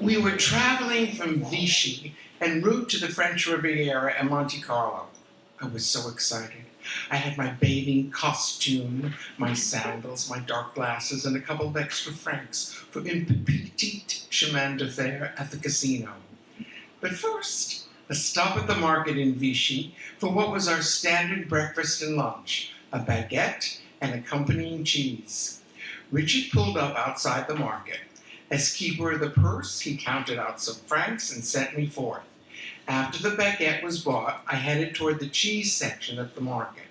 We were traveling from Vichy en route to the French Riviera and Monte Carlo. I was so excited. I had my bathing costume, my sandals, my dark glasses, and a couple of extra francs for une petite chemin de fer at the casino. But first, a stop at the market in Vichy for what was our standard breakfast and lunch, a baguette and accompanying cheese. Richard pulled up outside the market. As keeper of the purse, he counted out some francs and sent me forth. After the baguette was bought, I headed toward the cheese section at the market.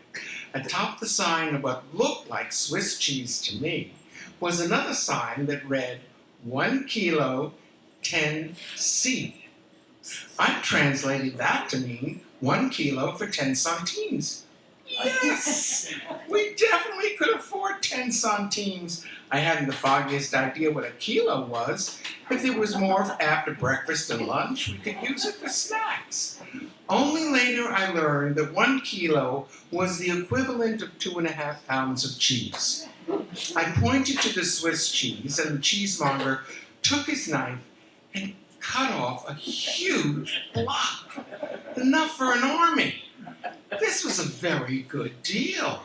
Atop the sign of what looked like Swiss cheese to me was another sign that read 1 kilo 10 C. I translated that to mean 1 kilo for 10 centimes. Yes! We definitely could afford 10 centimes. I hadn't the foggiest idea what a kilo was. If there was more after breakfast and lunch, we could use it for snacks. Only later I learned that 1 kilo was the equivalent of 2.5 pounds of cheese. I pointed to the Swiss cheese, and the cheesemonger took his knife and cut off a huge block, enough for an army. This was a very good deal.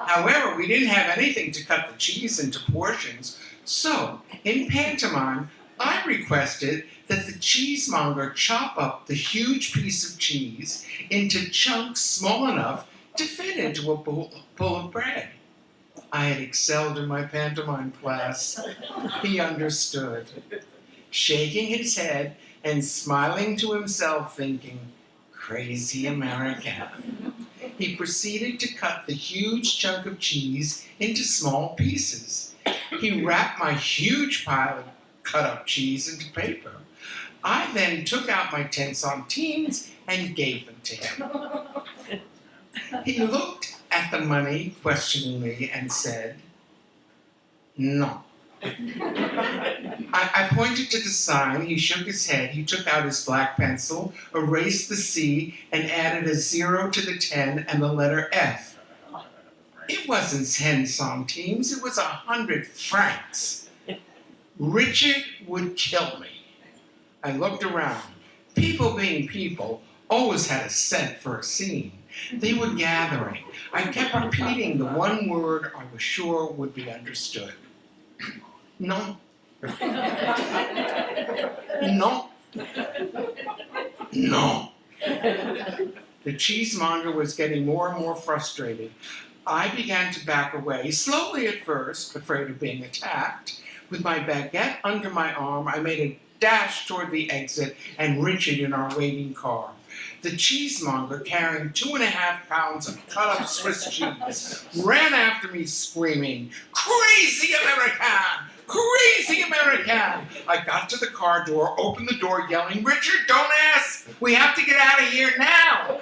However, we didn't have anything to cut the cheese into portions, so in pantomime, I requested that the cheesemonger chop up the huge piece of cheese into chunks small enough to fit into a bowl of bread. I had excelled in my pantomime class. He understood. Shaking his head and smiling to himself, thinking, "Crazy American," he proceeded to cut the huge chunk of cheese into small pieces. He wrapped my huge pile of cut-up cheese into paper. I then took out my 10 centimes and gave them to him. He looked at the money questioningly and said, "No." I pointed to the sign. He shook his head. He took out his black pencil, erased the C, and added a 0 to the 10 and the letter F. It wasn't 10 centimes. It was 100 francs. Richard would kill me. I looked around. People being people always had a scent for a scene. They were gathering. I kept repeating the one word I was sure would be understood. No. No. No. The cheesemonger was getting more and more frustrated. I began to back away, slowly at first, afraid of being attacked. With my baguette under my arm, I made a dash toward the exit and Richard in our waiting car. The cheesemonger, carrying 2.5 pounds of cut-up Swiss cheese, ran after me screaming, "Crazy American! Crazy American!" I got to the car door, opened the door, yelling, "Richard, don't ask! We have to get out of here now!"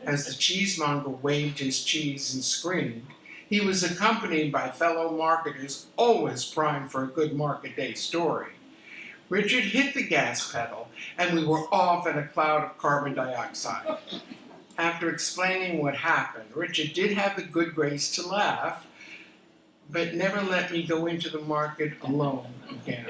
As the cheesemonger waved his cheese and screamed, he was accompanied by fellow marketers, always primed for a good market day story. Richard hit the gas pedal, and we were off in a cloud of carbon dioxide. After explaining what happened, Richard did have the good grace to laugh, but never let me go into the market alone again.